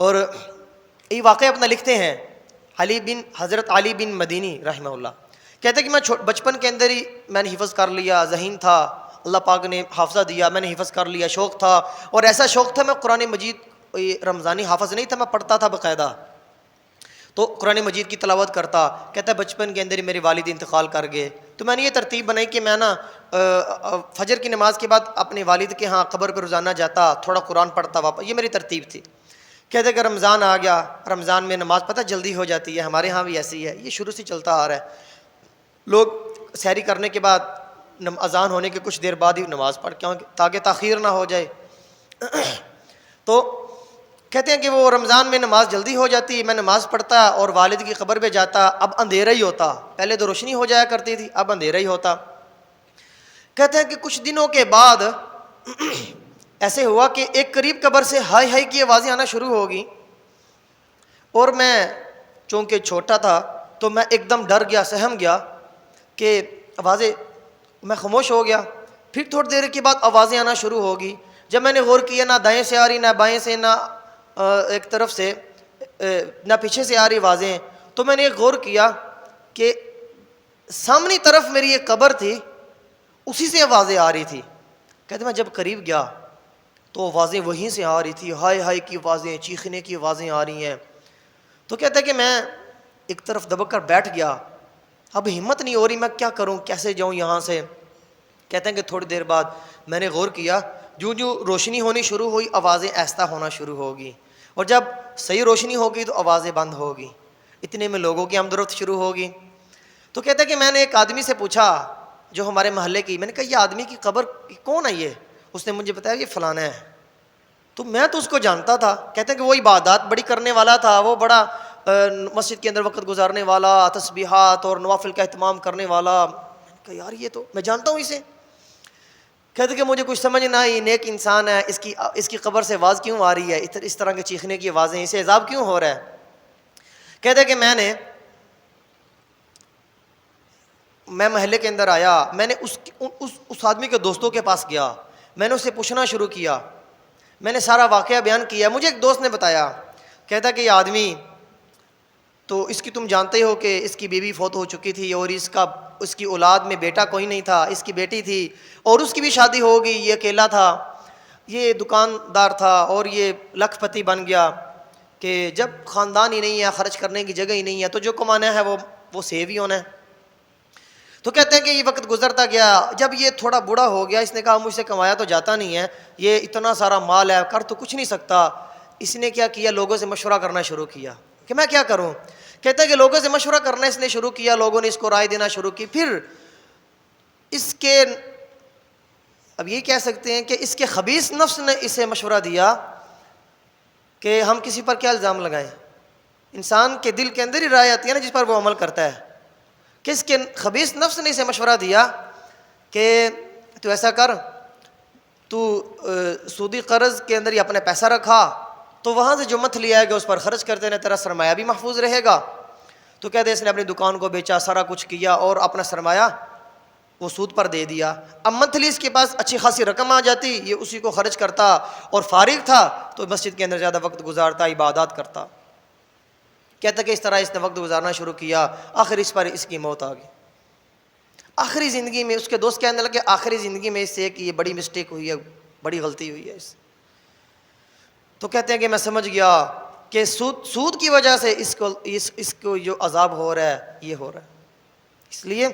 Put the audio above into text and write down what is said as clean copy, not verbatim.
اور یہ واقعہ اپنا لکھتے ہیں حضرت علی بن مدینی رحمہ اللہ، کہتے ہیں کہ میں بچپن کے اندر ہی میں نے حفظ کر لیا، ذہین تھا، اللہ پاک نے حافظہ دیا، میں نے حفظ کر لیا، شوق تھا، اور ایسا شوق تھا میں قرآن مجید رمضانی حافظ نہیں تھا، میں پڑھتا تھا باقاعدہ، تو قرآن مجید کی تلاوت کرتا۔ کہتا ہے بچپن کے اندر ہی میرے والد انتقال کر گئے، تو میں نے یہ ترتیب بنائی کہ میں نا فجر کی نماز کے بعد اپنے والد کے ہاں قبر پہ روزانہ جاتا، تھوڑا قرآن پڑھتا واپس، یہ میری ترتیب تھی۔ کہتے ہیں کہ رمضان آ گیا، رمضان میں نماز پتہ جلدی ہو جاتی ہے، ہمارے ہاں بھی ایسی ہے، یہ شروع سے چلتا آ رہا ہے، لوگ سحری کرنے کے بعد اذان ہونے کے کچھ دیر بعد ہی نماز پڑھ کے تاکہ تاخیر نہ ہو جائے۔ تو کہتے ہیں کہ وہ رمضان میں نماز جلدی ہو جاتی، میں نماز پڑھتا اور والد کی قبر پہ جاتا، اب اندھیرا ہی ہوتا، پہلے تو روشنی ہو جایا کرتی تھی، اب اندھیرا ہی ہوتا۔ کہتے ہیں کہ کچھ دنوں کے بعد ایسے ہوا کہ ایک قریب قبر سے ہائی ہائی کی آوازیں آنا شروع ہوگی، اور میں چونکہ چھوٹا تھا تو میں ایک دم ڈر گیا، سہم گیا کہ آوازیں، میں خاموش ہو گیا۔ پھر تھوڑی دیر کے بعد آوازیں آنا شروع ہوگی، جب میں نے غور کیا نہ دائیں سے آ رہی، نہ بائیں سے، نہ ایک طرف سے، نہ پیچھے سے آ رہی آوازیں، تو میں نے غور کیا کہ سامنے طرف میری ایک قبر تھی، اسی سے آوازیں آ رہی تھی۔ کہتے میں جب قریب گیا تو آوازیں وہیں سے آ رہی تھی، ہائے ہائے کی آوازیں، چیخنے کی آوازیں آ رہی ہیں۔ تو کہتا ہے کہ میں ایک طرف دبک کر بیٹھ گیا، اب ہمت نہیں ہو رہی، میں کیا کروں، کیسے جاؤں یہاں سے۔ کہتے ہیں کہ تھوڑی دیر بعد میں نے غور کیا، جو روشنی ہونی شروع ہوئی آوازیں آہستہ ہونا شروع ہوگی، اور جب صحیح روشنی ہوگی تو آوازیں بند ہوگی، اتنے میں لوگوں کی آمد و رفت شروع ہوگی۔ تو کہتا ہے کہ میں نے ایک آدمی سے پوچھا جو ہمارے محلے کی، میں نے کہا یہ آدمی کی قبر کون ہے یہ؟ اس نے مجھے بتایا یہ فلانا ہے۔ تو میں تو اس کو جانتا تھا۔ کہتے ہیں کہ وہ عبادات بڑی کرنے والا تھا، وہ بڑا مسجد کے اندر وقت گزارنے والا، تسبیحات اور نوافل کا اہتمام کرنے والا۔ میں نے کہا یار یہ تو میں جانتا ہوں اسے۔ کہتے کہ مجھے کچھ سمجھ نہ آئی، نیک انسان ہے، اس کی قبر سے آواز کیوں آ رہی ہے، اس طرح کے چیخنے کی آوازیں، اسے عذاب کیوں ہو رہا ہے۔ کہتے کہ میں محلے کے اندر آیا، میں نے اس آدمی کے دوستوں کے پاس گیا، میں نے اس سے پوچھنا شروع کیا، میں نے سارا واقعہ بیان کیا۔ مجھے ایک دوست نے بتایا، کہتا کہ یہ آدمی تو اس کی تم جانتے ہو کہ اس کی بیوی فوت ہو چکی تھی، اور اس کی اولاد میں بیٹا کوئی نہیں تھا، اس کی بیٹی تھی اور اس کی بھی شادی ہو گئی، یہ اکیلا تھا، یہ دکاندار تھا اور یہ لکھ پتی بن گیا کہ جب خاندان ہی نہیں ہے، خرچ کرنے کی جگہ ہی نہیں ہے، تو جو کمانا ہے وہ سیو ہی ہونا ہے۔ تو کہتے ہیں کہ یہ وقت گزرتا گیا، جب یہ تھوڑا بوڑھا ہو گیا، اس نے کہا مجھ سے کمایا تو جاتا نہیں ہے، یہ اتنا سارا مال ہے، کر تو کچھ نہیں سکتا۔ اس نے کیا کیا، لوگوں سے مشورہ کرنا شروع کیا کہ میں کیا کروں۔ کہتا ہے کہ لوگوں سے مشورہ کرنا اس نے شروع کیا، لوگوں نے اس کو رائے دینا شروع کی، پھر اس کے اب یہ کہہ سکتے ہیں کہ اس کے خبیث نفس نے اسے مشورہ دیا کہ ہم کسی پر کیا الزام لگائیں۔ انسان کے دل کے اندر ہی رائے آتی ہے نا جس پر وہ عمل کرتا ہے۔ کس کے خبیث نفس نے اسے مشورہ دیا کہ تو ایسا کر، تو سودی قرض کے اندر ہی اپنے پیسہ رکھا، تو وہاں سے جو مت لیا ہے کہ اس پر خرچ کرتے رہے، تیرا سرمایہ بھی محفوظ رہے گا۔ تو کہتے ہیں اس نے اپنی دکان کو بیچا، سارا کچھ کیا اور اپنا سرمایہ وہ سود پر دے دیا۔ اب منتھلی اس کے پاس اچھی خاصی رقم آ جاتی، یہ اسی کو خرچ کرتا، اور فارغ تھا تو مسجد کے اندر زیادہ وقت گزارتا، عبادات کرتا۔ کہتا کہ اس طرح اس نے وقت گزارنا شروع کیا، آخر اس پر اس کی موت آ گئی۔ آخری زندگی میں اس کے دوست کہنے لگے آخری زندگی میں اس سے کہ یہ بڑی مسٹیک ہوئی ہے، بڑی غلطی ہوئی ہے اس۔ تو کہتے ہیں کہ میں سمجھ گیا کہ سود کی وجہ سے اس کو جو عذاب ہو رہا ہے یہ ہو رہا ہے۔ اس لیے